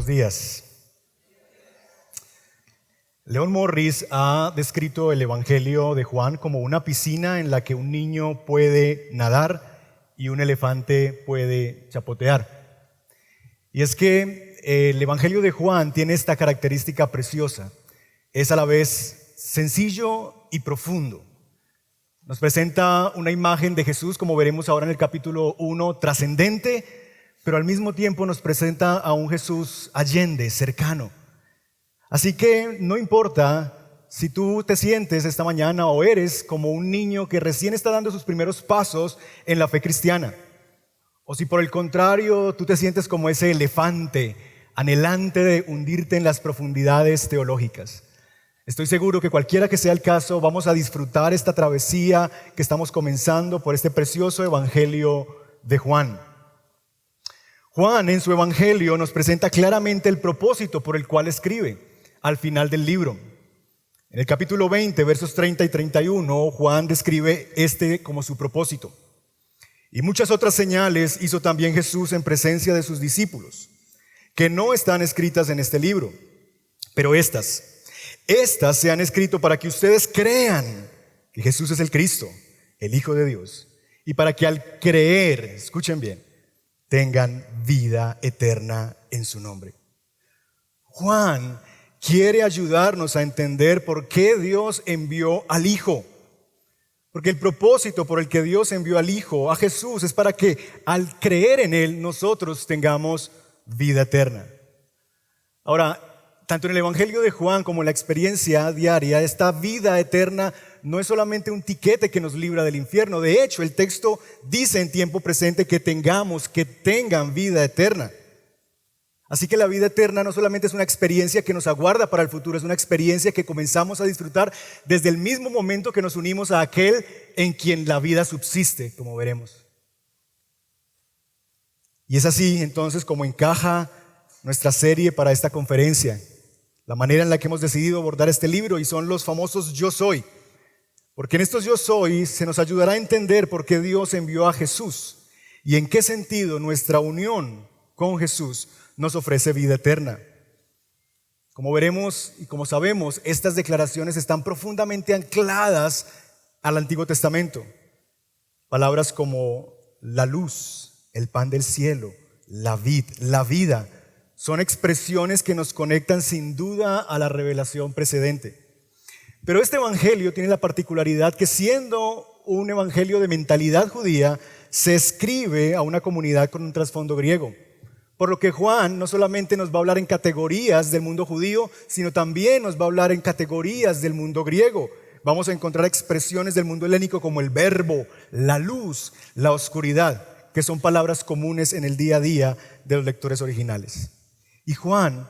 días. Leon Morris ha descrito el Evangelio de Juan como una piscina en la que un niño puede nadar y un elefante puede chapotear. Y es que el Evangelio de Juan tiene esta característica preciosa. Es a la vez sencillo y profundo. Nos presenta una imagen de Jesús, como veremos ahora en el capítulo 1, trascendente, pero al mismo tiempo nos presenta a un Jesús allende, cercano. Así que no importa si tú te sientes esta mañana o eres como un niño que recién está dando sus primeros pasos en la fe cristiana, o si por el contrario tú te sientes como ese elefante anhelante de hundirte en las profundidades teológicas. Estoy seguro que cualquiera que sea el caso, vamos a disfrutar esta travesía que estamos comenzando por este precioso Evangelio de Juan. Juan en su Evangelio nos presenta claramente el propósito por el cual escribe al final del libro. En el capítulo 20, versos 30 y 31, Juan describe este como su propósito. Y muchas otras señales hizo también Jesús en presencia de sus discípulos, que no están escritas en este libro, pero estas se han escrito para que ustedes crean que Jesús es el Cristo, el Hijo de Dios, y para que al creer, escuchen bien, tengan vida eterna en su nombre. Juan quiere ayudarnos a entender por qué Dios envió al Hijo. Porque el propósito por el que Dios envió al Hijo, a Jesús, es para que al creer en Él nosotros tengamos vida eterna. Ahora, tanto en el Evangelio de Juan como en la experiencia diaria, esta vida eterna no es solamente un tiquete que nos libra del infierno. De hecho, el texto dice en tiempo presente que tengan vida eterna. Así que la vida eterna no solamente es una experiencia que nos aguarda para el futuro, es una experiencia que comenzamos a disfrutar desde el mismo momento que nos unimos a aquel en quien la vida subsiste, como veremos. Y es así entonces como encaja nuestra serie para esta conferencia, la manera en la que hemos decidido abordar este libro, y son los famosos yo soy. Porque en estos yo soy se nos ayudará a entender por qué Dios envió a Jesús y en qué sentido nuestra unión con Jesús nos ofrece vida eterna. Como veremos y como sabemos, estas declaraciones están profundamente ancladas al Antiguo Testamento. Palabras como la luz, el pan del cielo, la vid, la vida, son expresiones que nos conectan sin duda a la revelación precedente. Pero este evangelio tiene la particularidad que, siendo un evangelio de mentalidad judía, se escribe a una comunidad con un trasfondo griego. Por lo que Juan no solamente nos va a hablar en categorías del mundo judío, sino también nos va a hablar en categorías del mundo griego. Vamos a encontrar expresiones del mundo helénico como el verbo, la luz, la oscuridad, que son palabras comunes en el día a día de los lectores originales. Y Juan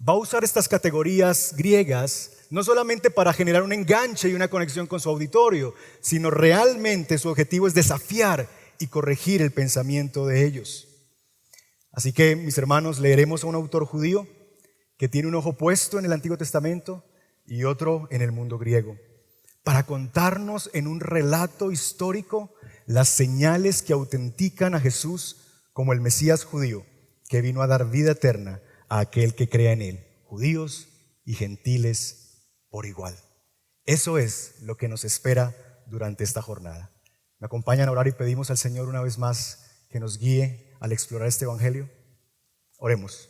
va a usar estas categorías griegas no solamente para generar un enganche y una conexión con su auditorio, sino realmente su objetivo es desafiar y corregir el pensamiento de ellos. Así que, mis hermanos, leeremos a un autor judío que tiene un ojo puesto en el Antiguo Testamento y otro en el mundo griego, para contarnos en un relato histórico las señales que autentican a Jesús como el Mesías judío que vino a dar vida eterna a aquel que crea en él, judíos y gentiles por igual. Eso es lo que nos espera durante esta jornada. ¿Me acompañan a orar y pedimos al Señor una vez más que nos guíe al explorar este evangelio? Oremos.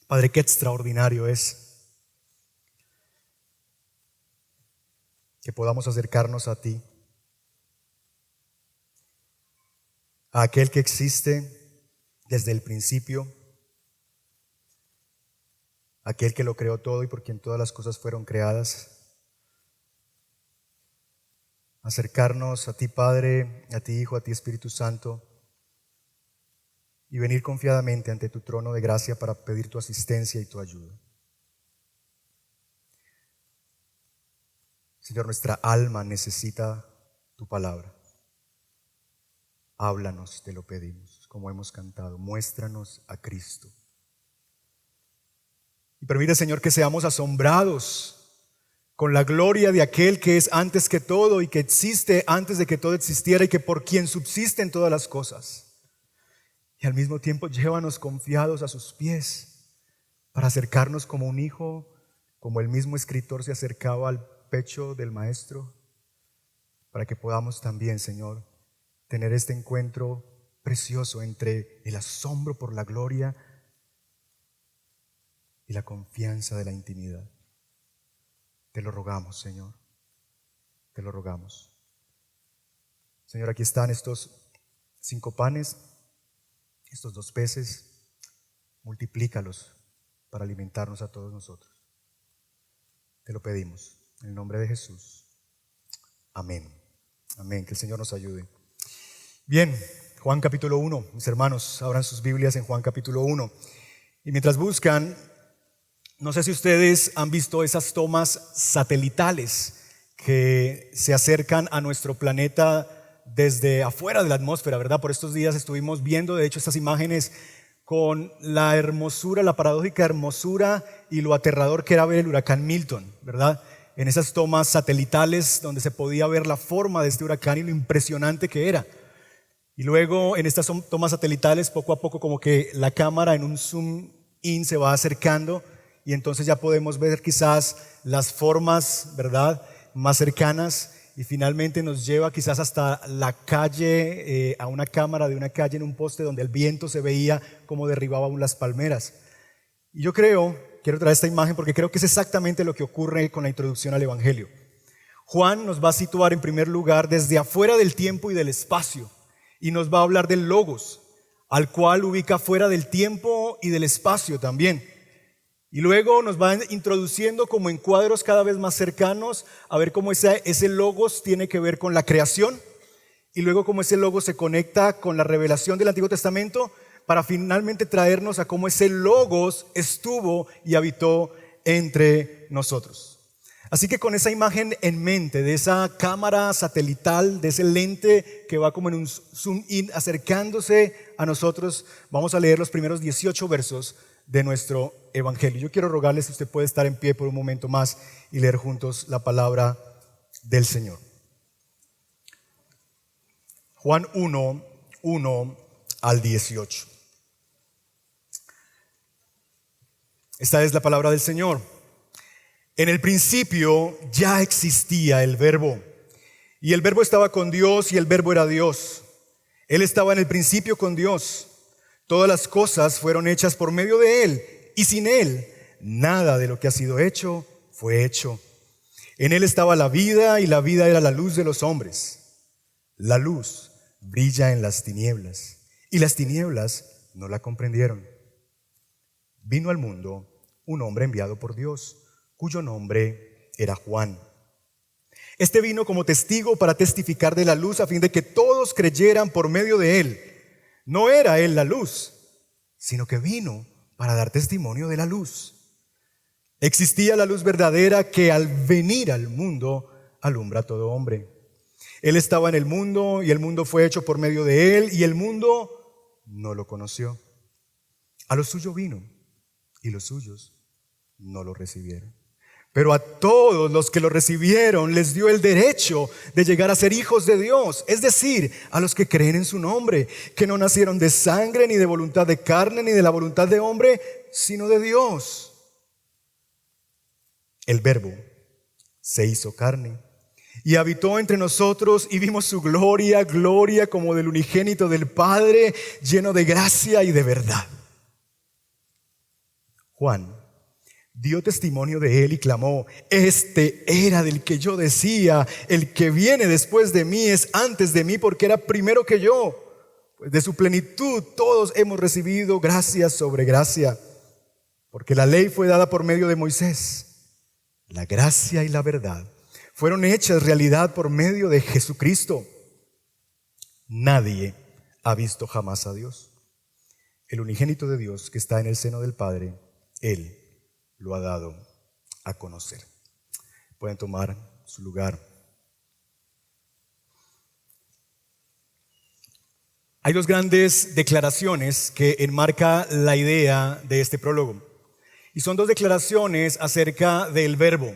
Padre, qué extraordinario es que podamos acercarnos a ti, a aquel que existe desde el principio, aquel que lo creó todo y por quien todas las cosas fueron creadas. Acercarnos a ti, Padre, a ti, Hijo, a ti, Espíritu Santo, y venir confiadamente ante tu trono de gracia para pedir tu asistencia y tu ayuda. Señor, nuestra alma necesita tu palabra. Háblanos, te lo pedimos, como hemos cantado. Muéstranos a Cristo. Y permite, Señor, que seamos asombrados con la gloria de aquel que es antes que todo y que existe antes de que todo existiera y que por quien subsisten todas las cosas. y al mismo tiempo llévanos confiados a sus pies para acercarnos como un hijo, como el mismo escritor se acercaba al pecho del Maestro, para que podamos también, Señor, tener este encuentro precioso entre el asombro por la gloria y la confianza de la intimidad. Te lo rogamos, Señor, te lo rogamos. Señor, aquí están estos 5 panes, estos 2 peces, multiplícalos para alimentarnos a todos nosotros. Te lo pedimos, en el nombre de Jesús. Amén. Amén, que el Señor nos ayude. Bien, Juan capítulo 1, mis hermanos, abran sus Biblias en Juan capítulo 1. Y mientras buscan, no sé si ustedes han visto esas tomas satelitales que se acercan a nuestro planeta desde afuera de la atmósfera, ¿verdad? Por estos días estuvimos viendo, de hecho, estas imágenes con la hermosura, la paradójica hermosura y lo aterrador que era ver el huracán Milton, ¿verdad? En esas tomas satelitales donde se podía ver la forma de este huracán y lo impresionante que era. Y luego en estas tomas satelitales, poco a poco, como que la cámara en un zoom in se va acercando y entonces ya podemos ver quizás las formas, ¿verdad?, más cercanas, y finalmente nos lleva quizás hasta la calle, a una cámara de una calle en un poste donde el viento se veía como derribaba aún las palmeras. Y yo quiero traer esta imagen porque creo que es exactamente lo que ocurre con la introducción al Evangelio. Juan nos va a situar en primer lugar desde afuera del tiempo y del espacio y nos va a hablar del Logos, al cual ubica fuera del tiempo y del espacio también. Y luego nos va introduciendo como en cuadros cada vez más cercanos a ver cómo ese Logos tiene que ver con la creación y luego cómo ese Logos se conecta con la revelación del Antiguo Testamento para finalmente traernos a cómo ese Logos estuvo y habitó entre nosotros. Así que con esa imagen en mente de esa cámara satelital, de ese lente que va como en un zoom in acercándose a nosotros, vamos a leer los primeros 18 versos de nuestro Evangelio. Yo quiero rogarles si usted puede estar en pie por un momento más y leer juntos la palabra del Señor. Juan 1, 1 al 18. Esta es la palabra del Señor. En el principio ya existía el Verbo, y el Verbo estaba con Dios, y el Verbo era Dios. Él estaba en el principio con Dios. Todas las cosas fueron hechas por medio de Él, y sin Él nada de lo que ha sido hecho fue hecho. En Él estaba la vida, y la vida era la luz de los hombres. La luz brilla en las tinieblas, y las tinieblas no la comprendieron. Vino al mundo un hombre enviado por Dios, cuyo nombre era Juan. Este vino como testigo para testificar de la luz a fin de que todos creyeran por medio de él. No era él la luz, sino que vino para dar testimonio de la luz. Existía la luz verdadera que al venir al mundo alumbra a todo hombre. Él estaba en el mundo y el mundo fue hecho por medio de él y el mundo no lo conoció. A lo suyo vino y los suyos no lo recibieron. Pero a todos los que lo recibieron les dio el derecho de llegar a ser hijos de Dios, es decir, a los que creen en su nombre, que no nacieron de sangre, ni de voluntad de carne, ni de la voluntad de hombre, sino de Dios. El Verbo se hizo carne y habitó entre nosotros y vimos su gloria, gloria como del unigénito del Padre, lleno de gracia y de verdad. Juan dio testimonio de él y clamó: este era del que yo decía, el que viene después de mí es antes de mí, porque era primero que yo. Pues de su plenitud todos hemos recibido gracia sobre gracia, porque la ley fue dada por medio de Moisés. La gracia y la verdad fueron hechas realidad por medio de Jesucristo. Nadie ha visto jamás a Dios. El unigénito de Dios que está en el seno del Padre, Él lo ha dado a conocer. Pueden tomar su lugar. Hay dos grandes declaraciones que enmarcan la idea de este prólogo. Y son dos declaraciones acerca del Verbo.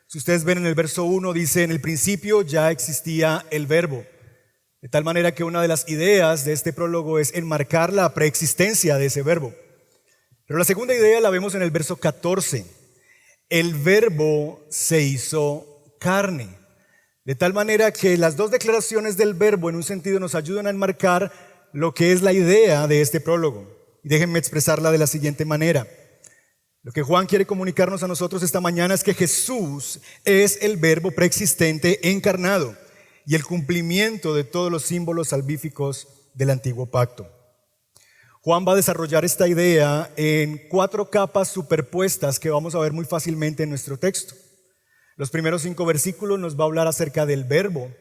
Si ustedes ven en el verso 1, dice: en el principio ya existía el Verbo. De tal manera que una de las ideas de este prólogo es enmarcar la preexistencia de ese verbo. Pero la segunda idea la vemos en el verso 14. El verbo se hizo carne. De tal manera que las dos declaraciones del verbo en un sentido nos ayudan a enmarcar lo que es la idea de este prólogo. Y déjenme expresarla de la siguiente manera. Lo que Juan quiere comunicarnos a nosotros esta mañana es que Jesús es el verbo preexistente encarnado y el cumplimiento de todos los símbolos salvíficos del antiguo pacto. Juan va a desarrollar esta idea en 4 capas superpuestas que vamos a ver muy fácilmente en nuestro texto. Los primeros 5 versículos nos va a hablar acerca del verbo.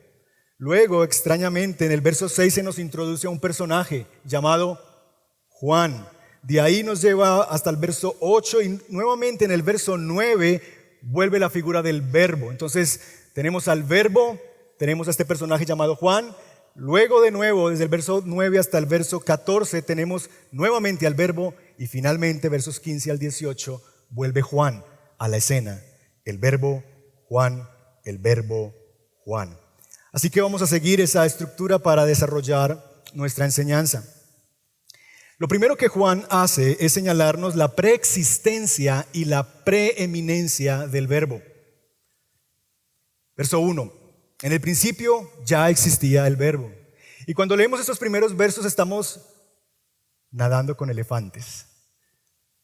Luego, extrañamente, en el verso 6 se nos introduce a un personaje llamado Juan. De ahí nos lleva hasta el verso 8 y nuevamente en el verso 9 vuelve la figura del verbo. Entonces tenemos al verbo, tenemos a este personaje llamado Juan. Luego de nuevo, desde el verso 9 hasta el verso 14, tenemos nuevamente al verbo y finalmente, versos 15 al 18, vuelve Juan a la escena. El verbo Juan, el verbo Juan. Así que vamos a seguir esa estructura para desarrollar nuestra enseñanza. Lo primero que Juan hace es señalarnos la preexistencia y la preeminencia del verbo. Verso 1. En el principio ya existía el verbo. Y cuando leemos estos primeros versos estamos nadando con elefantes.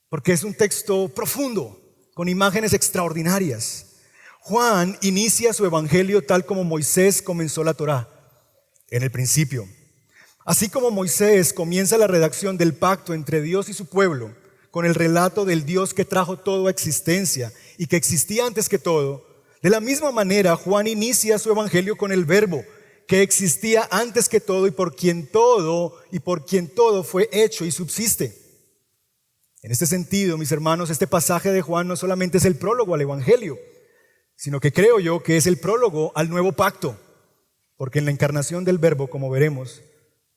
Porque es un texto profundo, con imágenes extraordinarias. Juan inicia su evangelio tal como Moisés comenzó la Torá, en el principio. Así como Moisés comienza la redacción del pacto entre Dios y su pueblo, con el relato del Dios que trajo todo a existencia y que existía antes que todo, de la misma manera Juan inicia su evangelio con el verbo, que existía antes que todo y por quien todo fue hecho y subsiste. En este sentido, mis hermanos, este pasaje de Juan no solamente es el prólogo al evangelio, sino que creo yo que es el prólogo al nuevo pacto, porque en la encarnación del verbo, como veremos,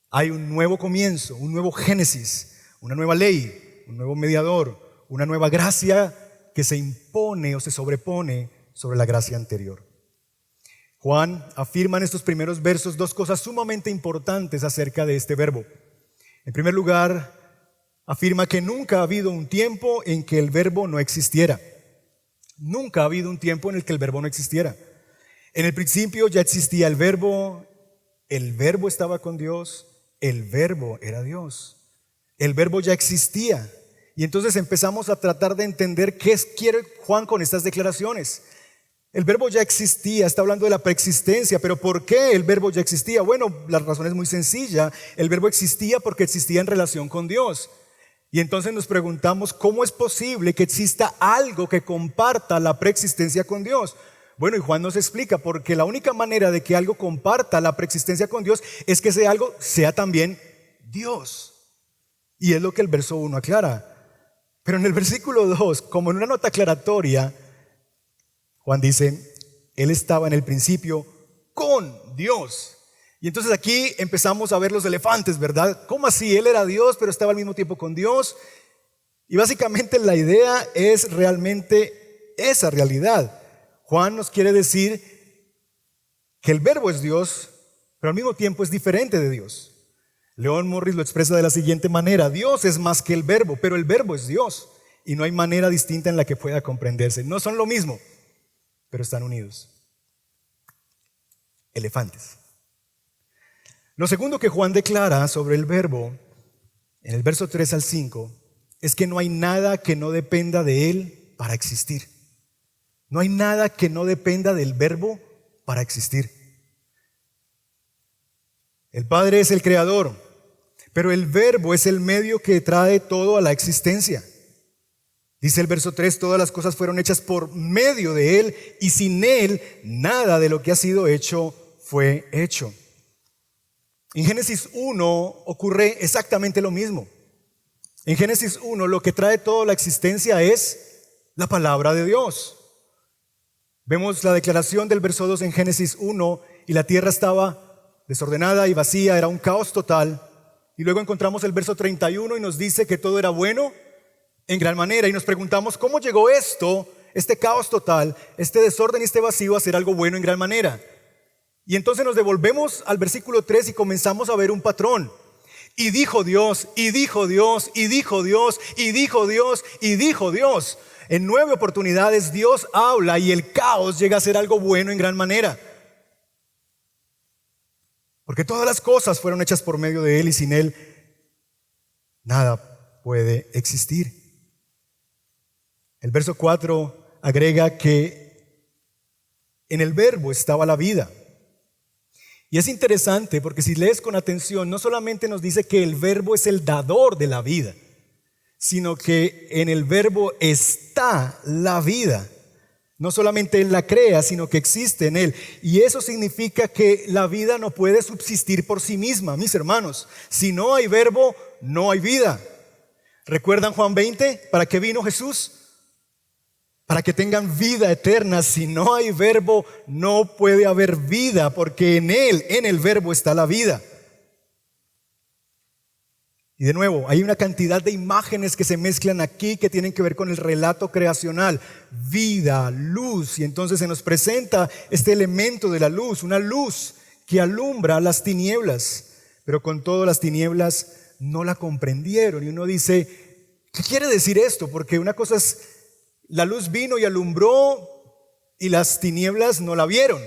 hay un nuevo comienzo, un nuevo génesis, una nueva ley, un nuevo mediador, una nueva gracia que se impone o se sobrepone sobre la gracia anterior. Juan afirma en estos primeros versos 2 cosas sumamente importantes acerca de este verbo. En primer lugar, afirma que nunca ha habido un tiempo en que el verbo no existiera. Nunca ha habido un tiempo en el que el verbo no existiera. En el principio ya existía el verbo estaba con Dios, el verbo era Dios. El verbo ya existía. Y entonces empezamos a tratar de entender qué quiere Juan con estas declaraciones. El verbo ya existía, está hablando de la preexistencia, pero ¿por qué el verbo ya existía? Bueno, la razón es muy sencilla. El verbo existía porque existía en relación con Dios. Y entonces nos preguntamos, ¿cómo es posible que exista algo que comparta la preexistencia con Dios? Bueno, y Juan nos explica, porque la única manera de que algo comparta la preexistencia con Dios es que ese algo sea también Dios. Y es lo que el verso 1 aclara. Pero en el versículo 2, como en una nota aclaratoria, Juan dice, Él estaba en el principio con Dios. Y entonces aquí empezamos a ver los elefantes, ¿verdad? ¿Cómo así? Él era Dios, pero estaba al mismo tiempo con Dios. Y básicamente la idea es realmente esa realidad. Juan nos quiere decir que el verbo es Dios, pero al mismo tiempo es diferente de Dios. León Morris lo expresa de la siguiente manera: Dios es más que el verbo, pero el verbo es Dios y no hay manera distinta en la que pueda comprenderse. No son lo mismo, pero están unidos. Elefantes. Lo segundo que Juan declara sobre el verbo, en el verso 3 al 5, es que no hay nada que no dependa de él para existir. No hay nada que no dependa del verbo para existir. El Padre es el creador, pero el verbo es el medio que trae todo a la existencia. Dice el verso 3, todas las cosas fueron hechas por medio de él y sin él nada de lo que ha sido hecho fue hecho. En Génesis 1 ocurre exactamente lo mismo. En Génesis 1 lo que trae toda la existencia es la palabra de Dios. Vemos la declaración del verso 2 en Génesis 1 y la tierra estaba desordenada y vacía, era un caos total. Y luego encontramos el verso 31 y nos dice que todo era bueno en gran manera. Y nos preguntamos, ¿cómo llegó esto, este caos total, este desorden y este vacío a ser algo bueno en gran manera? Y entonces nos devolvemos al versículo 3 y comenzamos a ver un patrón. Y dijo Dios, y dijo Dios, y dijo Dios, y dijo Dios, y dijo Dios. En 9 oportunidades Dios habla y el caos llega a ser algo bueno en gran manera. Porque todas las cosas fueron hechas por medio de Él y sin Él nada puede existir. El verso 4 agrega que en el verbo estaba la vida. Y es interesante porque si lees con atención, no solamente nos dice que el verbo es el dador de la vida, sino que en el verbo está la vida. No solamente Él la crea, sino que existe en Él. Y eso significa que la vida no puede subsistir por sí misma, mis hermanos. Si no hay verbo, no hay vida. ¿Recuerdan Juan 20? ¿Para qué vino Jesús? Para que tengan vida eterna. Si no hay verbo, no puede haber vida, porque en Él, en el verbo está la vida. Y de nuevo, hay una cantidad de imágenes que se mezclan aquí que tienen que ver con el relato creacional. Vida, luz, y entonces se nos presenta este elemento de la luz, una luz que alumbra las tinieblas. Pero con todo las tinieblas no la comprendieron. Y uno dice, ¿qué quiere decir esto? Porque una cosa es, la luz vino y alumbró y las tinieblas no la vieron,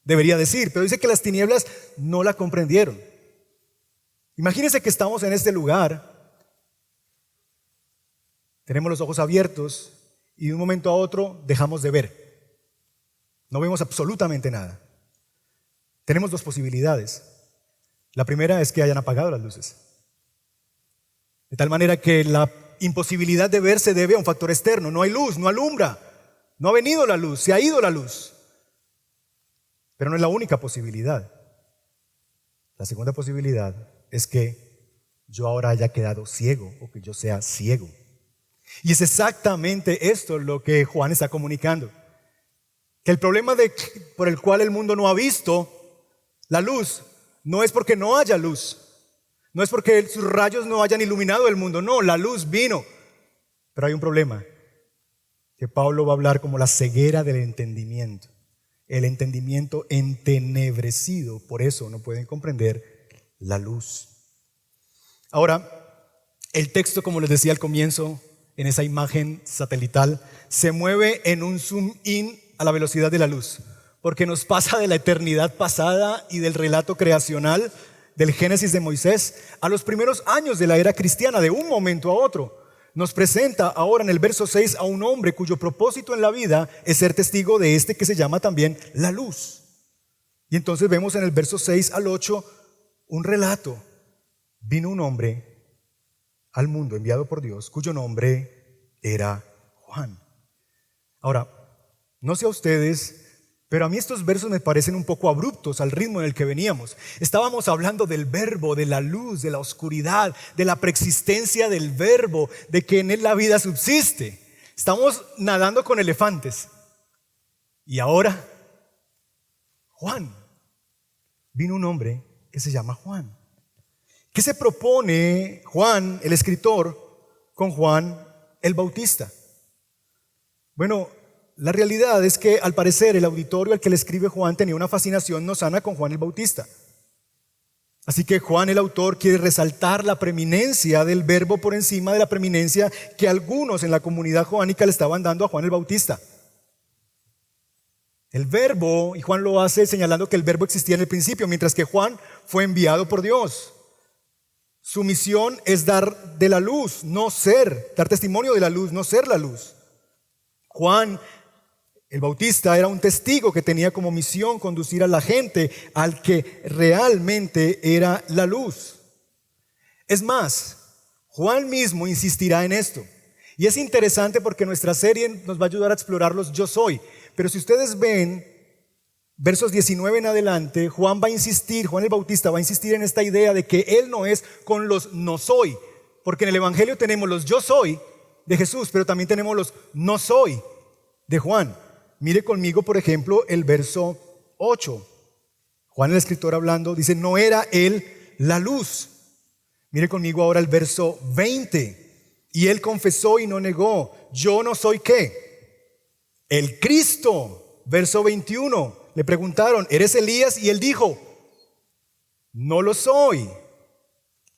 debería decir, pero dice que las tinieblas no la comprendieron. Imagínense que estamos en este lugar, tenemos los ojos abiertos y de un momento a otro dejamos de ver. No vemos absolutamente nada. Tenemos 2 posibilidades. La primera es que hayan apagado las luces, de tal manera que la imposibilidad de ver se debe a un factor externo. No hay luz, no alumbra, no ha venido la luz, se ha ido la luz. Pero no es la única posibilidad. La segunda posibilidad es que yo ahora haya quedado ciego o que yo sea ciego. Y es exactamente esto lo que Juan está comunicando. Que el problema por el cual el mundo no ha visto la luz no es porque no haya luz. No es porque sus rayos no hayan iluminado el mundo, no, la luz vino. Pero hay un problema, que Pablo va a hablar como la ceguera del entendimiento. El entendimiento entenebrecido, por eso no pueden comprender la luz. Ahora, el texto, como les decía al comienzo, en esa imagen satelital, se mueve en un zoom in a la velocidad de la luz, porque nos pasa de la eternidad pasada y del relato creacional del Génesis de Moisés a los primeros años de la era cristiana, de un momento a otro. Nos presenta ahora en el verso 6 a un hombre cuyo propósito en la vida es ser testigo de este que se llama también la luz. Y entonces vemos en el verso 6 al 8 un relato. Vino un hombre al mundo enviado por Dios cuyo nombre era Juan. Ahora, no sé a ustedes, pero a mí estos versos me parecen un poco abruptos al ritmo en el que veníamos. Estábamos hablando del verbo, de la luz, de la oscuridad, de la preexistencia del verbo, de que en él la vida subsiste. Estamos nadando con elefantes. Y ahora, Juan. Vino un hombre que se llama Juan. ¿Qué se propone Juan, el escritor, con Juan el Bautista? Bueno, la realidad es que al parecer el auditorio al que le escribe Juan tenía una fascinación no sana con Juan el Bautista. Así que Juan el autor quiere resaltar la preeminencia del verbo por encima de la preeminencia que algunos en la comunidad joánica le estaban dando a Juan el Bautista. El verbo, y Juan lo hace señalando que el verbo existía en el principio, mientras que Juan fue enviado por Dios. Su misión es dar de la luz, no ser, dar testimonio de la luz, no ser la luz. Juan el Bautista era un testigo que tenía como misión conducir a la gente al que realmente era la luz. Es más, Juan mismo insistirá en esto. Y es interesante porque nuestra serie nos va a ayudar a explorar los yo soy. Pero si ustedes ven versos 19 en adelante, Juan el Bautista va a insistir en esta idea de que él no es con los no soy. Porque en el Evangelio tenemos los yo soy de Jesús, pero también tenemos los no soy de Juan. Mire conmigo, por ejemplo, el verso 8. Juan el escritor hablando dice, no era él la luz. Mire conmigo ahora el verso 20. Y él confesó y no negó, yo no soy ¿qué? El Cristo. Verso 21. le preguntaron, ¿eres Elías? Y él dijo, no lo soy.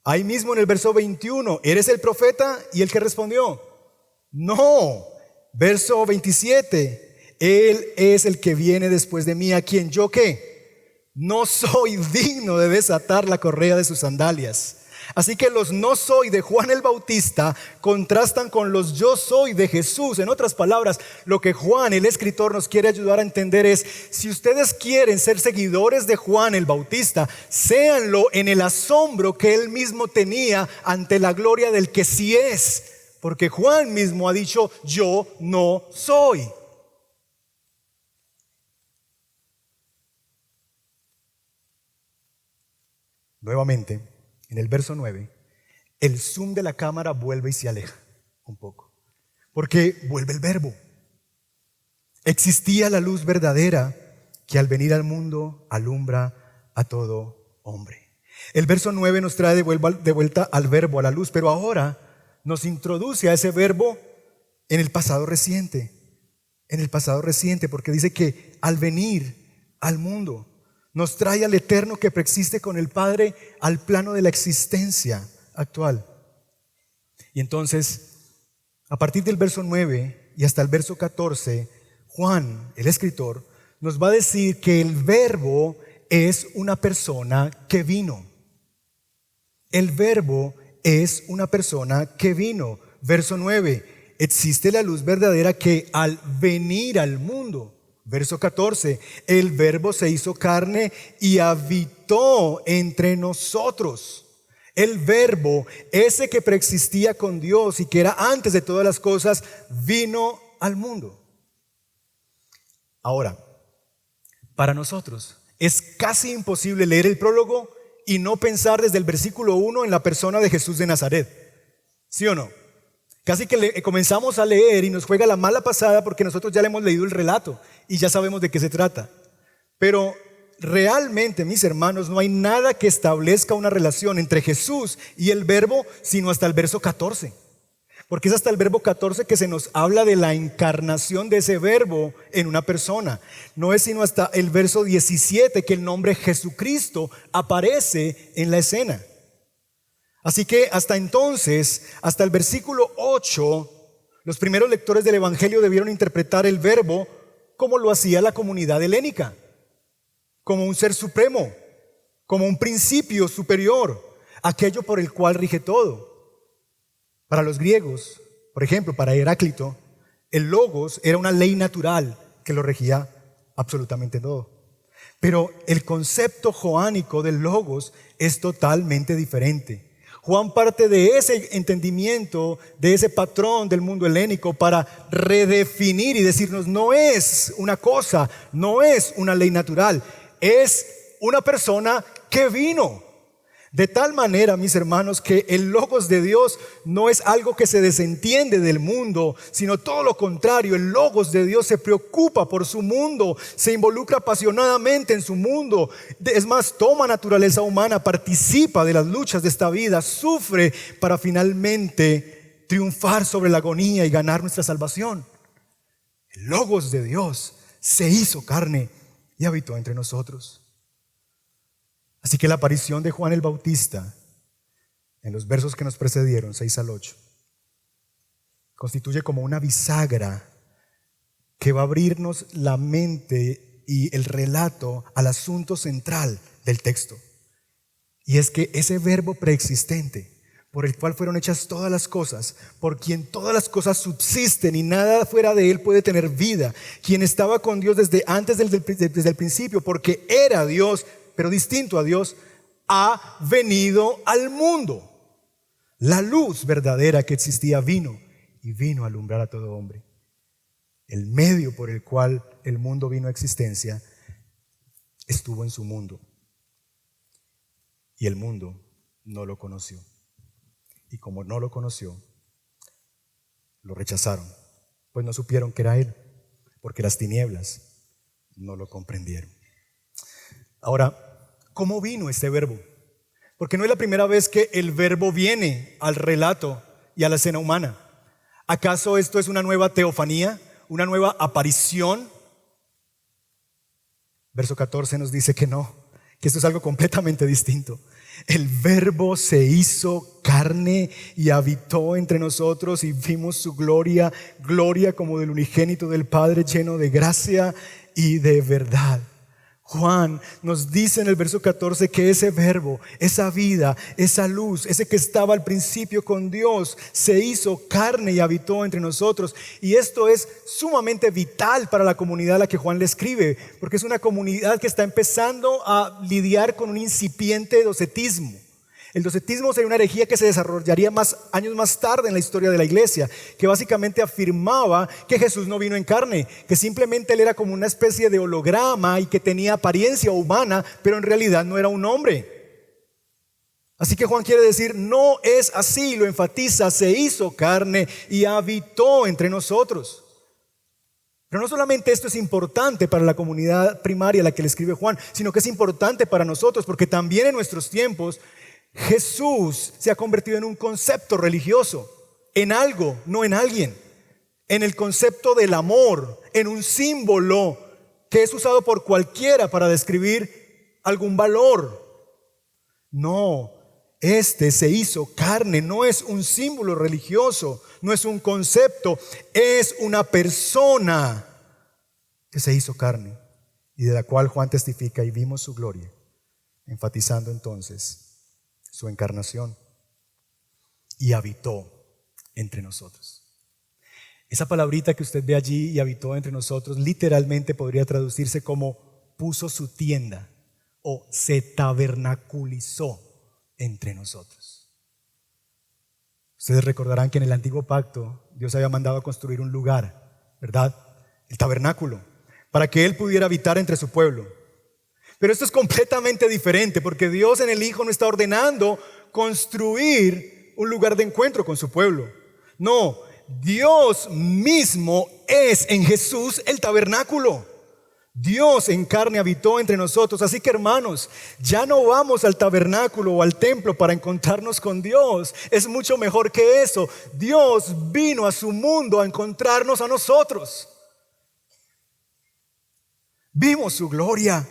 Ahí mismo en el verso 21, ¿eres el profeta? Y el que respondió, no. Verso 27, Él es el que viene después de mí, a quien yo ¿qué? No soy digno de desatar la correa de sus sandalias. Así que los no soy de Juan el Bautista contrastan con los yo soy de Jesús. En otras palabras, lo que Juan, el escritor, nos quiere ayudar a entender es, si ustedes quieren ser seguidores de Juan el Bautista, séanlo en el asombro que él mismo tenía ante la gloria del que sí es. Porque Juan mismo ha dicho, yo no soy. Nuevamente, en el verso 9, el zoom de la cámara vuelve y se aleja un poco. Porque vuelve el verbo. Existía la luz verdadera que al venir al mundo alumbra a todo hombre. El verso 9 nos trae de vuelta al verbo, a la luz, pero ahora nos introduce a ese verbo en el pasado reciente. En el pasado reciente, porque dice que al venir al mundo nos trae al eterno que preexiste con el Padre al plano de la existencia actual. Y entonces, a partir del verso 9 y hasta el verso 14, Juan, el escritor, nos va a decir que el verbo es una persona que vino. El verbo es una persona que vino. Verso 9, existe la luz verdadera que al venir al mundo. Verso 14, el verbo se hizo carne y habitó entre nosotros. El verbo, ese que preexistía con Dios y que era antes de todas las cosas, vino al mundo. Ahora, para nosotros es casi imposible leer el prólogo y no pensar desde el versículo 1 en la persona de Jesús de Nazaret. ¿Sí o no? Casi que comenzamos a leer y nos juega la mala pasada porque nosotros ya le hemos leído el relato y ya sabemos de qué se trata. Pero realmente, mis hermanos, no hay nada que establezca una relación entre Jesús y el verbo sino hasta el verso 14. Porque es hasta el verbo 14 que se nos habla de la encarnación de ese verbo en una persona. No es sino hasta el verso 17 que el nombre Jesucristo aparece en la escena. Así que hasta entonces, hasta el versículo 8, los primeros lectores del Evangelio debieron interpretar el verbo como lo hacía la comunidad helénica, como un ser supremo, como un principio superior, aquello por el cual rige todo. Para los griegos, por ejemplo, para Heráclito, el logos era una ley natural que lo regía absolutamente todo. Pero el concepto joánico del logos es totalmente diferente. Juan parte de ese entendimiento, de ese patrón del mundo helénico para redefinir y decirnos, no es una cosa, no es una ley natural, es una persona que vino. De tal manera, mis hermanos, que el logos de Dios no es algo que se desentiende del mundo, sino todo lo contrario. El logos de Dios se preocupa por su mundo, se involucra apasionadamente en su mundo. Es más, toma naturaleza humana, participa de las luchas de esta vida, sufre para finalmente triunfar sobre la agonía y ganar nuestra salvación. El logos de Dios se hizo carne y habitó entre nosotros. Así que la aparición de Juan el Bautista en los versos que nos precedieron, 6 al 8, constituye como una bisagra que va a abrirnos la mente y el relato al asunto central del texto. Y es que ese verbo preexistente, por el cual fueron hechas todas las cosas, por quien todas las cosas subsisten y nada fuera de él puede tener vida, quien estaba con Dios desde antes desde el principio, porque era Dios, pero distinto a Dios, ha venido al mundo. La luz verdadera que existía vino y vino a alumbrar a todo hombre. El medio por el cual el mundo vino a existencia estuvo en su mundo y el mundo no lo conoció. Y como no lo conoció, lo rechazaron, pues no supieron que era Él, porque las tinieblas no lo comprendieron. Ahora, ¿cómo vino este verbo? Porque no es la primera vez que el verbo viene al relato y a la escena humana. ¿Acaso esto es una nueva teofanía? ¿Una nueva aparición? Verso 14 nos dice que no, que esto es algo completamente distinto. El Verbo se hizo carne y habitó entre nosotros y vimos su gloria, gloria como del unigénito del Padre, lleno de gracia y de verdad. Juan nos dice en el verso 14 que ese verbo, esa vida, esa luz, ese que estaba al principio con Dios, se hizo carne y habitó entre nosotros. Y esto es sumamente vital para la comunidad a la que Juan le escribe, porque es una comunidad que está empezando a lidiar con un incipiente docetismo. El docetismo sería una herejía que se desarrollaría años más tarde en la historia de la iglesia, que básicamente afirmaba que Jesús no vino en carne, que simplemente él era como una especie de holograma y que tenía apariencia humana, pero en realidad no era un hombre. Así que Juan quiere decir, no es así, lo enfatiza, se hizo carne y habitó entre nosotros. Pero no solamente esto es importante para la comunidad primaria a la que le escribe Juan, sino que es importante para nosotros, porque también en nuestros tiempos Jesús se ha convertido en un concepto religioso, en algo, no en alguien, en el concepto del amor, en un símbolo que es usado por cualquiera para describir algún valor. No, este se hizo carne, no es un símbolo religioso, no es un concepto, es una persona que se hizo carne y de la cual Juan testifica y vimos su gloria, enfatizando entonces su encarnación y habitó entre nosotros. Esa palabrita que usted ve allí, y habitó entre nosotros, literalmente podría traducirse como puso su tienda o se tabernaculizó entre nosotros. Ustedes recordarán que en el antiguo pacto Dios había mandado a construir un lugar, ¿verdad? El tabernáculo, para que Él pudiera habitar entre su pueblo. Pero esto es completamente diferente, porque Dios en el Hijo no está ordenando construir un lugar de encuentro con su pueblo. No, Dios mismo es en Jesús el tabernáculo. Dios en carne habitó entre nosotros. Así que, hermanos, ya no vamos al tabernáculo o al templo para encontrarnos con Dios. Es mucho mejor que eso. Dios vino a su mundo a encontrarnos a nosotros. Vimos su gloria.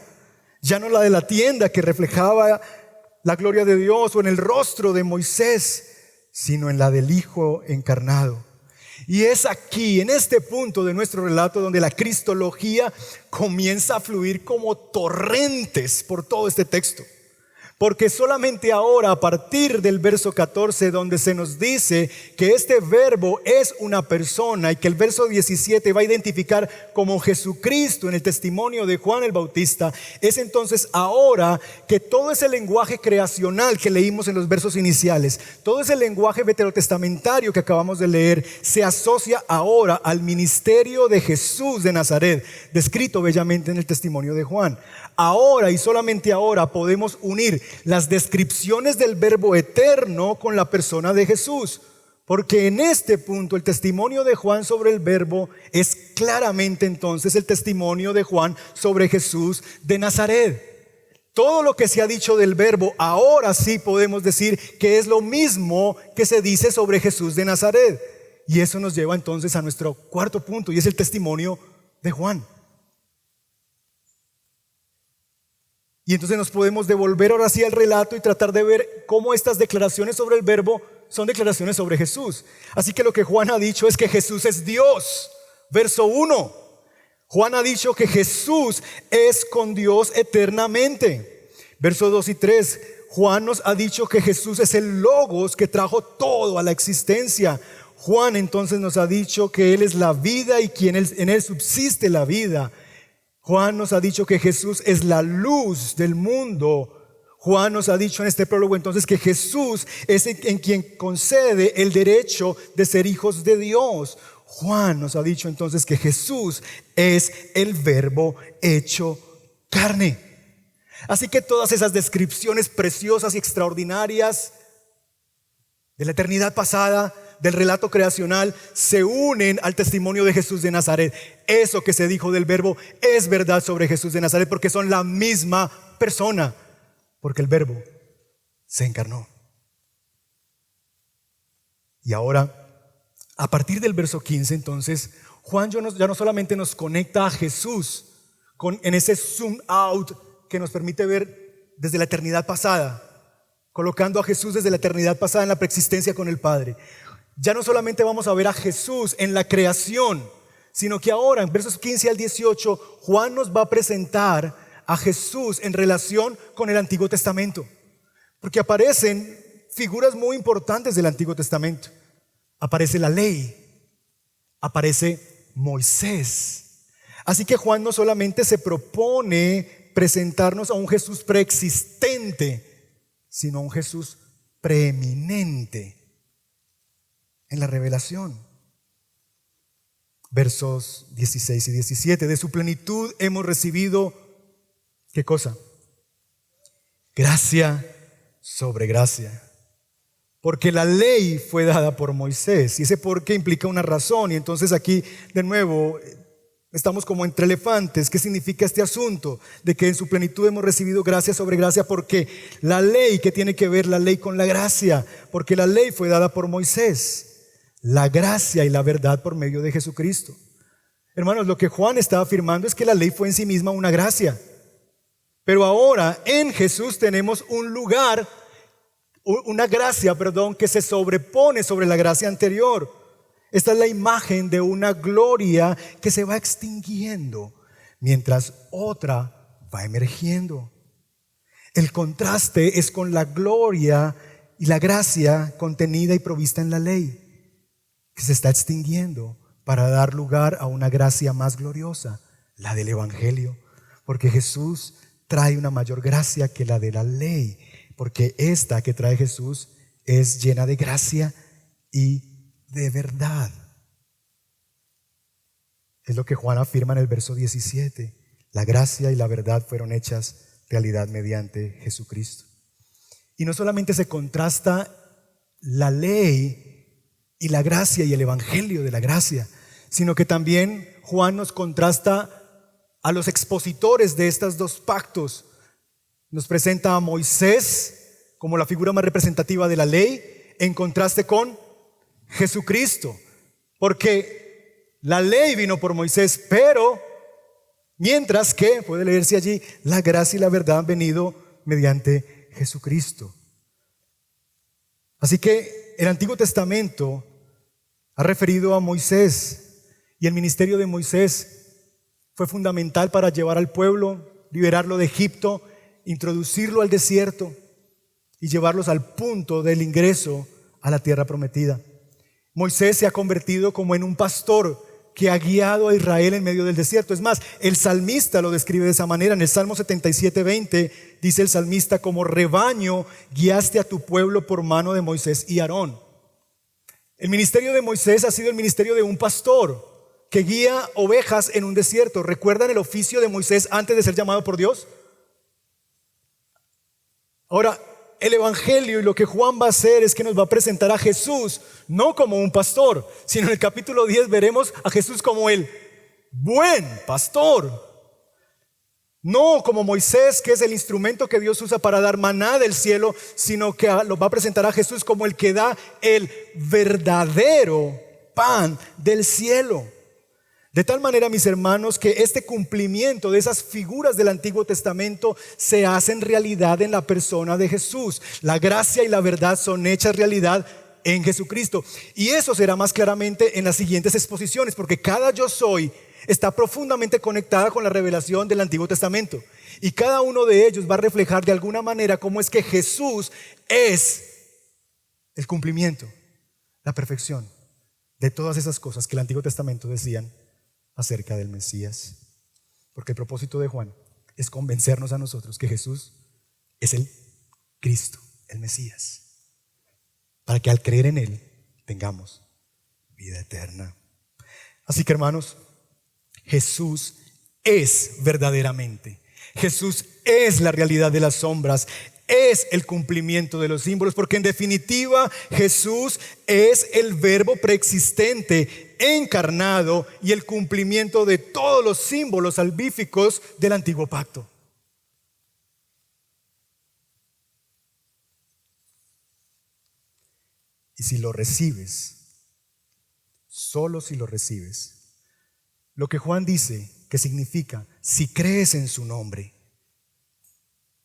Ya no la de la tienda que reflejaba la gloria de Dios o en el rostro de Moisés, sino en la del Hijo encarnado. Y es aquí, en este punto de nuestro relato, donde la cristología comienza a fluir como torrentes por todo este texto. Porque solamente ahora, a partir del verso 14, donde se nos dice que este verbo es una persona y que el verso 17 va a identificar como Jesucristo en el testimonio de Juan el Bautista, es entonces ahora que todo ese lenguaje creacional que leímos en los versos iniciales, todo ese lenguaje veterotestamentario que acabamos de leer, se asocia ahora al ministerio de Jesús de Nazaret, descrito bellamente en el testimonio de Juan. Ahora y solamente ahora podemos unir las descripciones del verbo eterno con la persona de Jesús, porque en este punto el testimonio de Juan sobre el verbo es claramente entonces el testimonio de Juan sobre Jesús de Nazaret. Todo lo que se ha dicho del verbo, ahora sí podemos decir que es lo mismo que se dice sobre Jesús de Nazaret. Y eso nos lleva entonces a nuestro cuarto punto, y es el testimonio de Juan. Y entonces nos podemos devolver ahora sí al relato y tratar de ver cómo estas declaraciones sobre el verbo son declaraciones sobre Jesús. Así que lo que Juan ha dicho es que Jesús es Dios. Verso 1. Juan ha dicho que Jesús es con Dios eternamente. Versos 2 y 3. Juan nos ha dicho que Jesús es el Logos que trajo todo a la existencia. Juan entonces nos ha dicho que Él es la vida y quien en Él subsiste la vida. Juan nos ha dicho que Jesús es la luz del mundo. Juan nos ha dicho en este prólogo entonces que Jesús es en quien concede el derecho de ser hijos de Dios. Juan nos ha dicho entonces que Jesús es el Verbo hecho carne. Así que todas esas descripciones preciosas y extraordinarias de la eternidad pasada, del relato creacional, se unen al testimonio de Jesús de Nazaret. Eso que se dijo del verbo es verdad sobre Jesús de Nazaret, porque son la misma persona, porque el verbo se encarnó. Y ahora, a partir del verso 15 entonces, Juan ya no solamente nos conecta a Jesús en ese zoom out que nos permite ver desde la eternidad pasada, colocando a Jesús desde la eternidad pasada en la preexistencia con el Padre. Ya no solamente vamos a ver a Jesús en la creación, sino que ahora en versos 15 al 18 Juan nos va a presentar a Jesús en relación con el Antiguo Testamento, porque aparecen figuras muy importantes del Antiguo Testamento. Aparece la ley, aparece Moisés. Así que Juan no solamente se propone presentarnos a un Jesús preexistente, sino a un Jesús preeminente en la revelación. Versos 16 y 17. De su plenitud hemos recibido, ¿qué cosa? Gracia sobre gracia. Porque la ley fue dada por Moisés. Y ese por qué implica una razón. Y entonces aquí de nuevo estamos como entre elefantes. ¿Qué significa este asunto? De que en su plenitud hemos recibido gracia sobre gracia. Porque la ley, ¿qué tiene que ver la ley con la gracia? Porque la ley fue dada por Moisés. La gracia y la verdad por medio de Jesucristo. Hermanos, lo que Juan está afirmando es que la ley fue en sí misma una gracia. Pero ahora en Jesús tenemos un lugar, una gracia, que se sobrepone sobre la gracia anterior. Esta es la imagen de una gloria que se va extinguiendo mientras otra va emergiendo. El contraste es con la gloria y la gracia contenida y provista en la ley, que se está extinguiendo para dar lugar a una gracia más gloriosa, la del Evangelio, porque Jesús trae una mayor gracia que la de la ley, porque esta que trae Jesús es llena de gracia y de verdad. Es lo que Juan afirma en el verso 17. La gracia y la verdad fueron hechas realidad mediante Jesucristo. Y no solamente se contrasta la ley y la gracia y el evangelio de la gracia, sino que también Juan nos contrasta a los expositores de estos dos pactos. Nos presenta a Moisés como la figura más representativa de la ley, en contraste con Jesucristo, porque la ley vino por Moisés, pero mientras que, puede leerse allí, la gracia y la verdad han venido mediante Jesucristo. Así que el Antiguo Testamento ha referido a Moisés, y el ministerio de Moisés fue fundamental para llevar al pueblo, liberarlo de Egipto, introducirlo al desierto y llevarlos al punto del ingreso a la tierra prometida. Moisés se ha convertido como en un pastor que ha guiado a Israel en medio del desierto. Es más, el salmista lo describe de esa manera. En el Salmo 77:20 dice el salmista: como rebaño guiaste a tu pueblo por mano de Moisés y Aarón. El ministerio de Moisés ha sido el ministerio de un pastor que guía ovejas en un desierto. ¿Recuerdan el oficio de Moisés antes de ser llamado por Dios? Ahora, el evangelio y lo que Juan va a hacer es que nos va a presentar a Jesús no como un pastor, sino en el capítulo 10 veremos a Jesús como el buen pastor. No como Moisés, que es el instrumento que Dios usa para dar maná del cielo, sino que lo va a presentar a Jesús como el que da el verdadero pan del cielo. De tal manera, mis hermanos, que este cumplimiento de esas figuras del Antiguo Testamento se hacen realidad en la persona de Jesús. La gracia y la verdad son hechas realidad en Jesucristo. Y eso será más claramente en las siguientes exposiciones, porque cada yo soy está profundamente conectada con la revelación del Antiguo Testamento. Y cada uno de ellos va a reflejar de alguna manera cómo es que Jesús es el cumplimiento, la perfección de todas esas cosas que el Antiguo Testamento decían acerca del Mesías. Porque el propósito de Juan es convencernos a nosotros que Jesús es el Cristo, el Mesías, para que al creer en Él tengamos vida eterna. Así que, hermanos, Jesús es verdaderamente. Jesús es la realidad de las sombras, es el cumplimiento de los símbolos, porque en definitiva Jesús es el verbo preexistente, encarnado y el cumplimiento de todos los símbolos salvíficos del antiguo pacto. Y si lo recibes, solo si lo recibes, lo que Juan dice que significa, si crees en su nombre,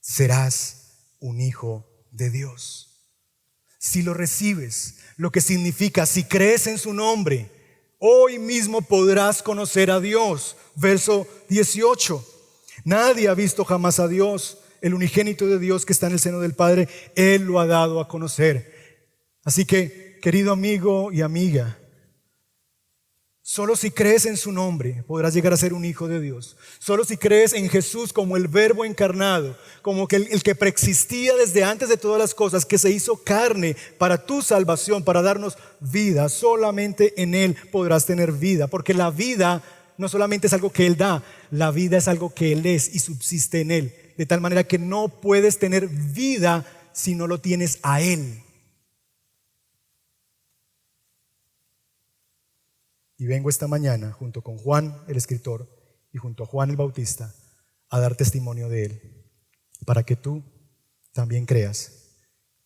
serás un hijo de Dios. Si lo recibes, lo que significa, si crees en su nombre, hoy mismo podrás conocer a Dios. Verso 18. Nadie ha visto jamás a Dios. El unigénito de Dios que está en el seno del Padre, Él lo ha dado a conocer. Así que, querido amigo y amiga, solo si crees en su nombre podrás llegar a ser un hijo de Dios. Solo si crees en Jesús como el Verbo encarnado, como que el que preexistía desde antes de todas las cosas, que se hizo carne para tu salvación, para darnos vida. Solamente en Él podrás tener vida, porque la vida no solamente es algo que Él da, la vida es algo que Él es y subsiste en Él. De tal manera que no puedes tener vida si no lo tienes a Él. Y vengo esta mañana junto con Juan el escritor y junto a Juan el Bautista a dar testimonio de Él, para que tú también creas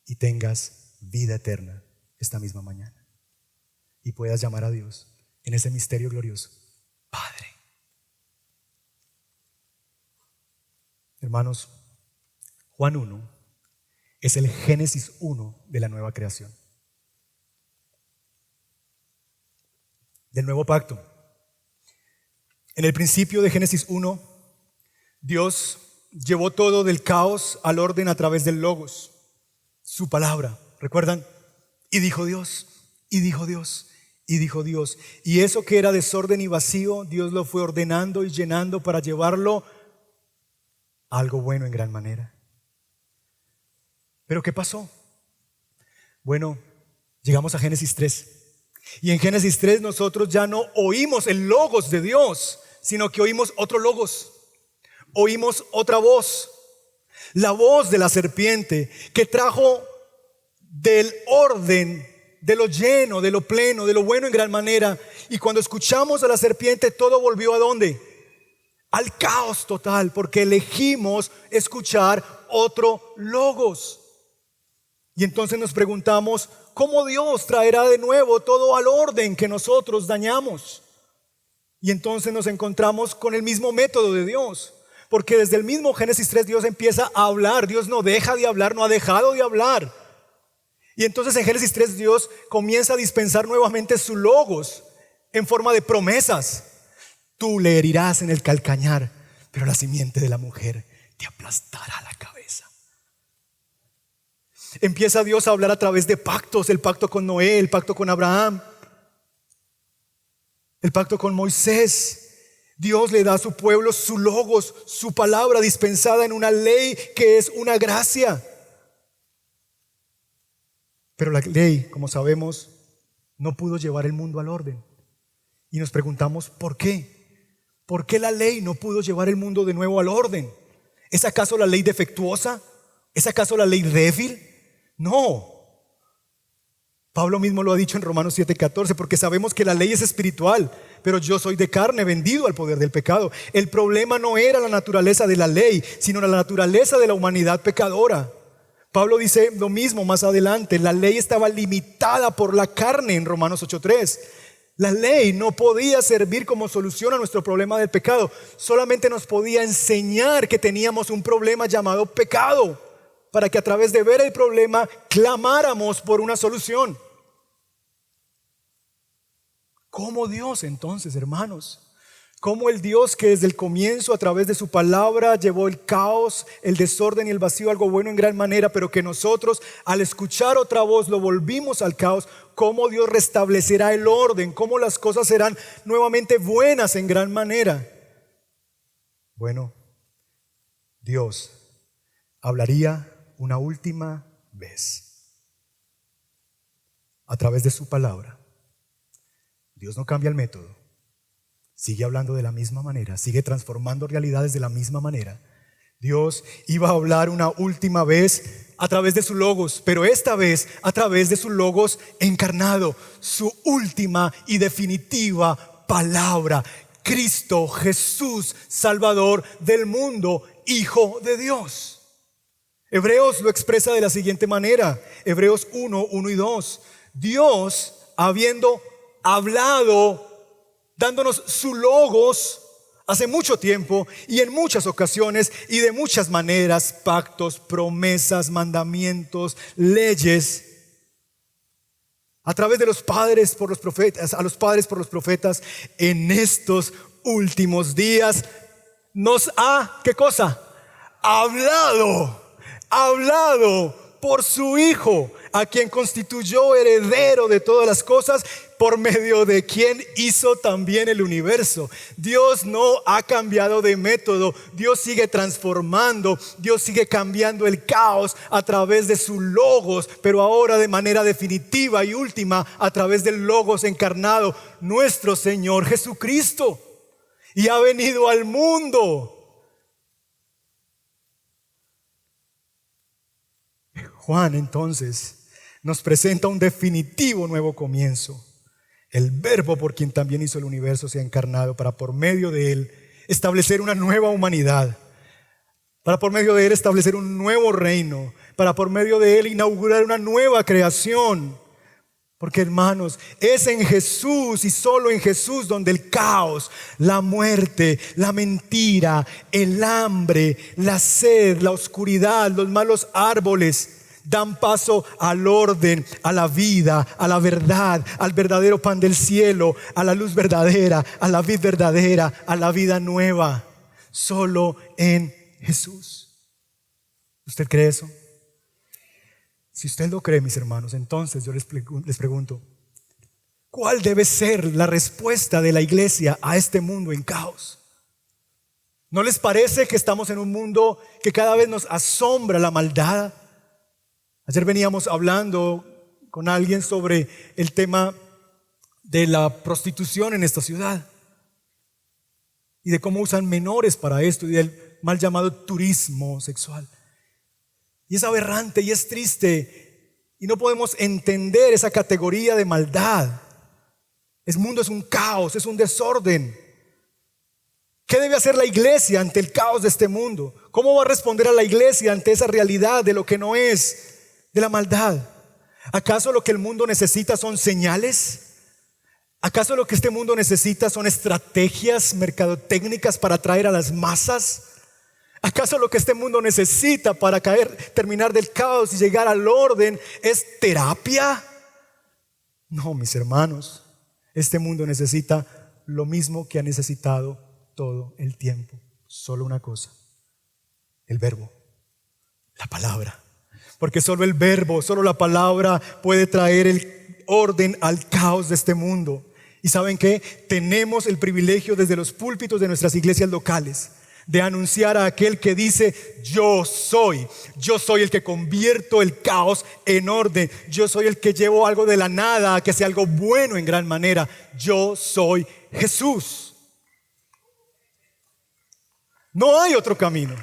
y tengas vida eterna esta misma mañana y puedas llamar a Dios en ese misterio glorioso, Padre. Hermanos, Juan 1 es el Génesis 1 de la nueva creación, del nuevo pacto. En el principio de Génesis 1, Dios llevó todo del caos al orden a través del Logos, su palabra. ¿Recuerdan? Y dijo Dios, y dijo Dios, y dijo Dios. Y eso que era desorden y vacío, Dios lo fue ordenando y llenando para llevarlo a algo bueno en gran manera. ¿Pero qué pasó? Bueno, llegamos a Génesis 3. Y en Génesis 3 nosotros ya no oímos el Logos de Dios, sino que oímos otro Logos. Oímos otra voz, la voz de la serpiente que trajo del orden, de lo lleno, de lo pleno, de lo bueno en gran manera. Y cuando escuchamos a la serpiente, todo volvió ¿a dónde? Al caos total, porque elegimos escuchar otro Logos. Y entonces nos preguntamos, ¿cómo Dios traerá de nuevo todo al orden que nosotros dañamos? Y entonces nos encontramos con el mismo método de Dios, porque desde el mismo Génesis 3 Dios empieza a hablar. Dios no deja de hablar, no ha dejado de hablar. Y entonces en Génesis 3 Dios comienza a dispensar nuevamente su Logos en forma de promesas. Tú le herirás en el calcañar, pero la simiente de la mujer te aplastará la cabeza. Empieza Dios a hablar a través de pactos, el pacto con Noé, el pacto con Abraham, el pacto con Moisés. Dios le da a su pueblo su Logos, su palabra dispensada en una ley que es una gracia. Pero la ley, como sabemos, no pudo llevar el mundo al orden. Y nos preguntamos, ¿por qué? ¿Por qué la ley no pudo llevar el mundo de nuevo al orden? ¿Es acaso la ley defectuosa? ¿Es acaso la ley débil? No. Pablo mismo lo ha dicho en Romanos 7:14, porque sabemos que la ley es espiritual, pero yo soy de carne, vendido al poder del pecado. El problema no era la naturaleza de la ley, sino la naturaleza de la humanidad pecadora. Pablo dice lo mismo más adelante. La ley estaba limitada por la carne en Romanos 8:3. La ley no podía servir como solución a nuestro problema del pecado. Solamente nos podía enseñar que teníamos un problema llamado pecado, para que a través de ver el problema clamáramos por una solución. ¿Cómo Dios entonces, hermanos? ¿Cómo el Dios que desde el comienzo a través de su palabra llevó el caos, el desorden y el vacío, algo bueno en gran manera, pero que nosotros al escuchar otra voz lo volvimos al caos? ¿Cómo Dios restablecerá el orden? ¿Cómo las cosas serán nuevamente buenas en gran manera? Bueno, Dios hablaría una última vez a través de su palabra. Dios no cambia el método, sigue hablando de la misma manera, sigue transformando realidades de la misma manera. Dios iba a hablar una última vez a través de su Logos, pero esta vez a través de su Logos encarnado, su última y definitiva palabra, Cristo Jesús, Salvador del mundo, Hijo de Dios. Hebreos lo expresa de la siguiente manera, Hebreos 1:1 y 2. Dios, habiendo hablado, dándonos su Logos hace mucho tiempo y en muchas ocasiones y de muchas maneras, pactos, promesas, mandamientos, leyes, a través de los padres por los profetas, a los padres por los profetas, en estos últimos días nos ha, ¿qué cosa? Hablado por su Hijo, a quien constituyó heredero de todas las cosas, por medio de quien hizo también el universo. Dios no ha cambiado de método. Dios sigue transformando. Dios sigue cambiando el caos a través de su Logos, pero ahora de manera definitiva y última a través del Logos encarnado, nuestro Señor Jesucristo. Y ha venido al mundo. Juan entonces nos presenta un definitivo nuevo comienzo. El Verbo, por quien también hizo el universo, se ha encarnado para por medio de él establecer una nueva humanidad, para por medio de él establecer un nuevo reino, para por medio de él inaugurar una nueva creación. Porque, hermanos, es en Jesús y solo en Jesús donde el caos, la muerte, la mentira, el hambre, la sed, la oscuridad, los malos árboles dan paso al orden, a la vida, a la verdad, al verdadero pan del cielo, a la luz verdadera, a la vid verdadera, a la vida nueva. Solo en Jesús. ¿Usted cree eso? Si usted lo cree, mis hermanos, entonces yo les pregunto, ¿cuál debe ser la respuesta de la iglesia a este mundo en caos? ¿No les parece que estamos en un mundo que cada vez nos asombra la maldad? Ayer veníamos hablando con alguien sobre el tema de la prostitución en esta ciudad y de cómo usan menores para esto y del mal llamado turismo sexual. Y es aberrante y es triste y no podemos entender esa categoría de maldad. El mundo es un caos, es un desorden. ¿Qué debe hacer la iglesia ante el caos de este mundo? ¿Cómo va a responder a la iglesia ante esa realidad de lo que no es? De la maldad. ¿Acaso lo que el mundo necesita son señales? ¿Acaso lo que este mundo necesita son estrategias mercadotécnicas para atraer a las masas? ¿Acaso lo que este mundo necesita para terminar del caos y llegar al orden es terapia? No, mis hermanos, este mundo necesita lo mismo que ha necesitado todo el tiempo. Solo una cosa: el Verbo, la palabra. Porque solo el Verbo, solo la palabra puede traer el orden al caos de este mundo. ¿Y saben qué? Tenemos el privilegio desde los púlpitos de nuestras iglesias locales de anunciar a aquel que dice: yo soy el que convierto el caos en orden. Yo soy el que llevo algo de la nada a que sea algo bueno en gran manera. Yo soy Jesús. No hay otro camino.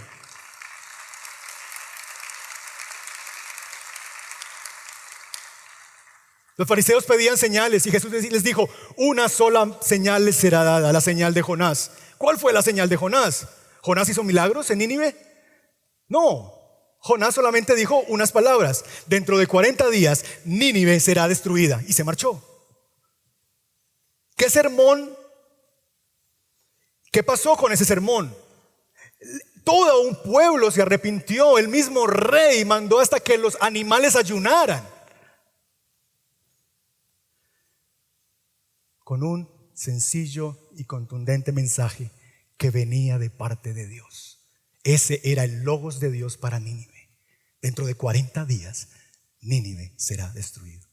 Los fariseos pedían señales y Jesús les dijo: una sola señal les será dada, la señal de Jonás. ¿Cuál fue la señal de Jonás? ¿Jonás hizo milagros en Nínive? No, Jonás solamente dijo unas palabras: dentro de 40 días Nínive será destruida, y se marchó. ¿Qué sermón? ¿Qué pasó con ese sermón? Todo un pueblo se arrepintió, el mismo rey mandó hasta que los animales ayunaran. Con un sencillo y contundente mensaje que venía de parte de Dios. Ese era el logos de Dios para Nínive. Dentro de 40 días, Nínive será destruido.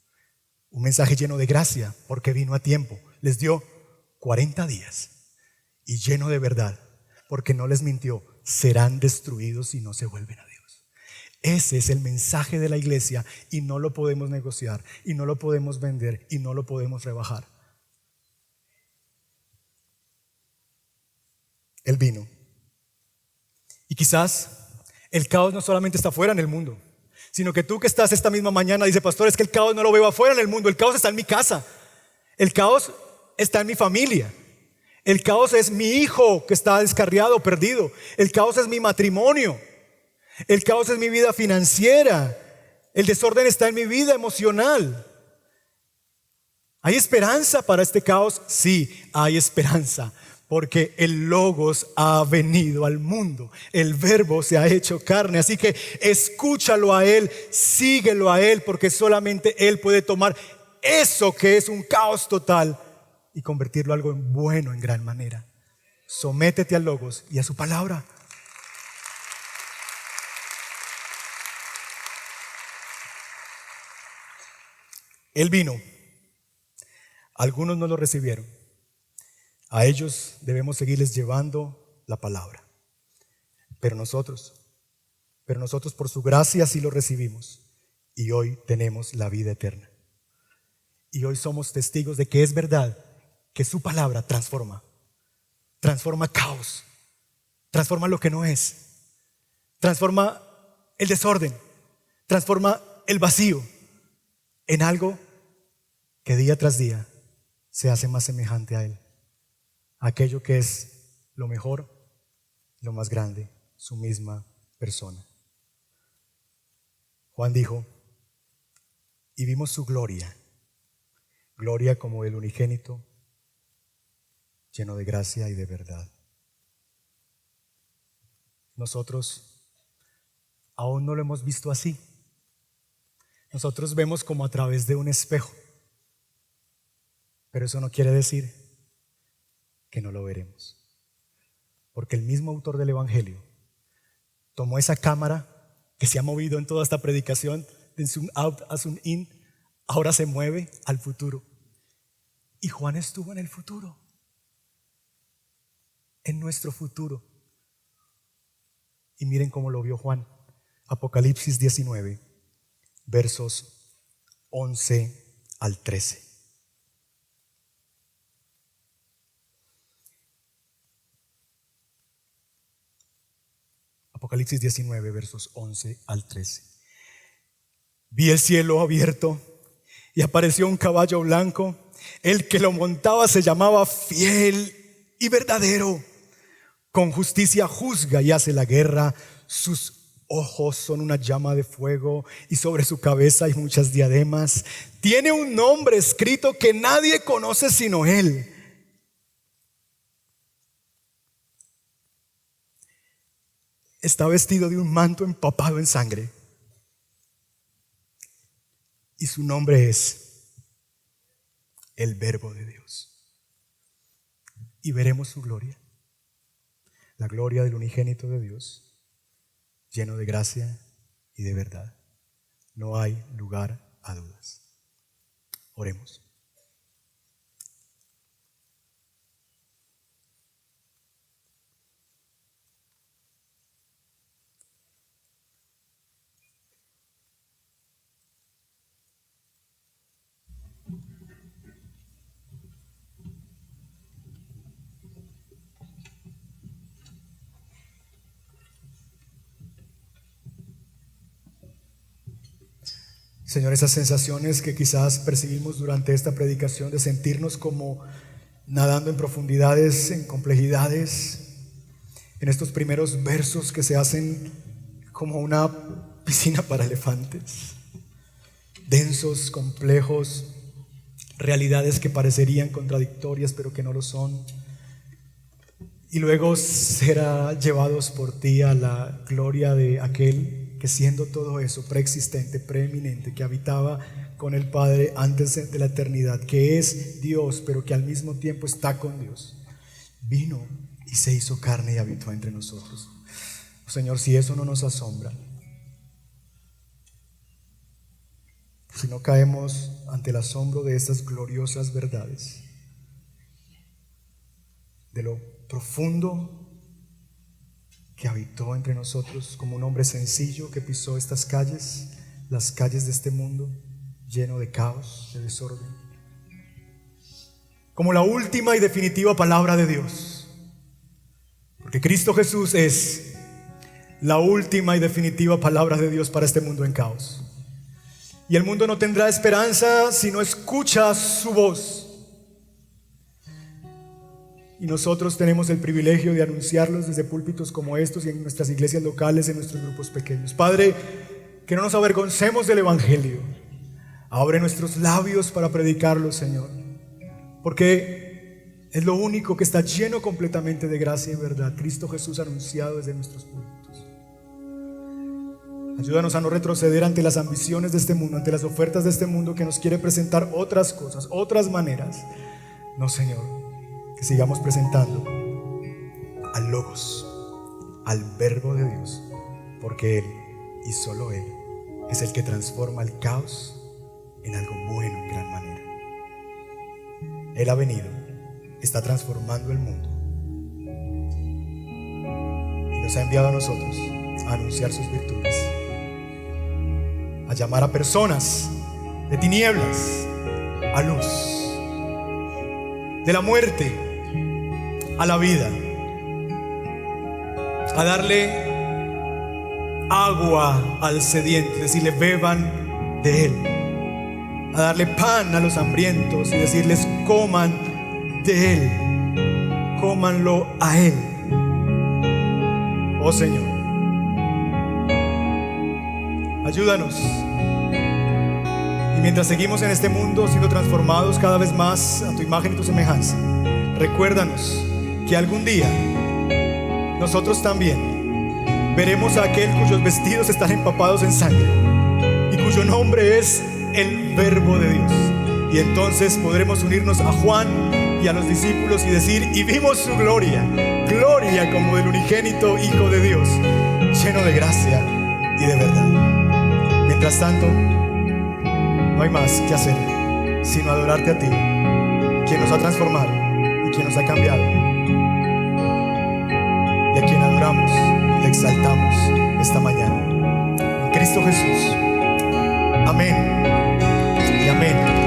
Un mensaje lleno de gracia, porque vino a tiempo. Les dio 40 días y lleno de verdad, porque no les mintió. Serán destruidos si no se vuelven a Dios. Ese es el mensaje de la iglesia y no lo podemos negociar, y no lo podemos vender, y no lo podemos rebajar. Él vino. Y quizás el caos no solamente está afuera en el mundo, sino que tú que estás esta misma mañana dices: pastor, es que el caos no lo veo afuera en el mundo. El caos está en mi casa. El caos está en mi familia. El caos es mi hijo que está descarriado, perdido. El caos es mi matrimonio. El caos es mi vida financiera. El desorden está en mi vida emocional. ¿Hay esperanza para este caos? Sí, hay esperanza. porque el Logos ha venido al mundo, el Verbo se ha hecho carne, así que escúchalo a Él, síguelo a Él, porque solamente Él puede tomar eso que es un caos total y convertirlo en algo bueno en gran manera. Sométete al Logos y a su palabra. Él vino, algunos no lo recibieron. A ellos debemos seguirles llevando la palabra. Pero nosotros por su gracia sí lo recibimos. Y hoy tenemos la vida eterna. Y hoy somos testigos de que es verdad que su palabra transforma. Transforma caos. Transforma lo que no es. Transforma el desorden. Transforma el vacío en algo que día tras día se hace más semejante a Él. Aquello que es lo mejor, lo más grande, su misma persona. Juan dijo, y vimos su gloria, gloria como del unigénito, lleno de gracia y de verdad. Nosotros aún no lo hemos visto así. Nosotros vemos como a través de un espejo, pero eso no quiere decir que no lo veremos, porque el mismo autor del Evangelio tomó esa cámara que se ha movido en toda esta predicación de zoom out a zoom in, ahora se mueve al futuro, y Juan estuvo en el futuro, en nuestro futuro, y miren cómo lo vio Juan. Apocalipsis 19, versos 11 al 13. Apocalipsis 19, versos 11 al 13. Vi el cielo abierto y apareció un caballo blanco. El que lo montaba se llamaba Fiel y Verdadero. Con justicia juzga y hace la guerra. Sus ojos son una llama de fuego y sobre su cabeza hay muchas diademas. Tiene un nombre escrito que nadie conoce sino Él. Está vestido de un manto empapado en sangre. Y su nombre es el Verbo de Dios. Y veremos su gloria. La gloria del unigénito de Dios, lleno de gracia y de verdad. No hay lugar a dudas. Oremos. Señor, esas sensaciones que quizás percibimos durante esta predicación de sentirnos como nadando en profundidades, en complejidades, en estos primeros versos que se hacen como una piscina para elefantes, densos, complejos, realidades que parecerían contradictorias pero que no lo son, y luego será llevados por ti a la gloria de aquel que siendo todo eso preexistente, preeminente, que habitaba con el Padre antes de la eternidad, que es Dios, pero que al mismo tiempo está con Dios, vino y se hizo carne y habitó entre nosotros. Señor, si eso no nos asombra, si no caemos ante el asombro de estas gloriosas verdades, de lo profundo que habitó entre nosotros como un hombre sencillo que pisó estas calles, las calles de este mundo lleno de caos, de desorden, como la última y definitiva palabra de Dios, porque Cristo Jesús es la última y definitiva palabra de Dios para este mundo en caos, y el mundo no tendrá esperanza si no escucha su voz. Y nosotros tenemos el privilegio de anunciarlos desde púlpitos como estos y en nuestras iglesias locales, en nuestros grupos pequeños. Padre, que no nos avergoncemos del Evangelio. Abre nuestros labios para predicarlo, Señor. Porque Es lo único que está lleno completamente de gracia y verdad. Cristo Jesús anunciado desde nuestros púlpitos. Ayúdanos a no retroceder ante las ambiciones de este mundo, ante las ofertas de este mundo que nos quiere presentar otras cosas, otras maneras. No, Señor, que sigamos presentando al Logos, al Verbo de Dios, porque Él, y solo Él, es el que transforma el caos en algo bueno en gran manera. Él ha venido, está transformando el mundo y nos ha enviado a nosotros a anunciar sus virtudes, a llamar a personas de tinieblas a luz, de la muerte a la vida, a darle agua al sediento, decirle beban de él, a darle pan a los hambrientos y decirles coman de él, cómanlo a él. Oh Señor, ayúdanos. Y mientras seguimos en este mundo siendo transformados cada vez más a tu imagen y tu semejanza, recuérdanos que algún día nosotros también veremos a aquel cuyos vestidos están empapados en sangre y cuyo nombre es el Verbo de Dios. Y entonces podremos unirnos a Juan y a los discípulos y decir: y vimos su gloria, gloria como del unigénito Hijo de Dios, lleno de gracia y de verdad. Mientras tanto, no hay más que hacer sino adorarte a ti, quien nos ha transformado y quien nos ha cambiado, y a quien adoramos y exaltamos esta mañana. En Cristo Jesús. Amén y amén.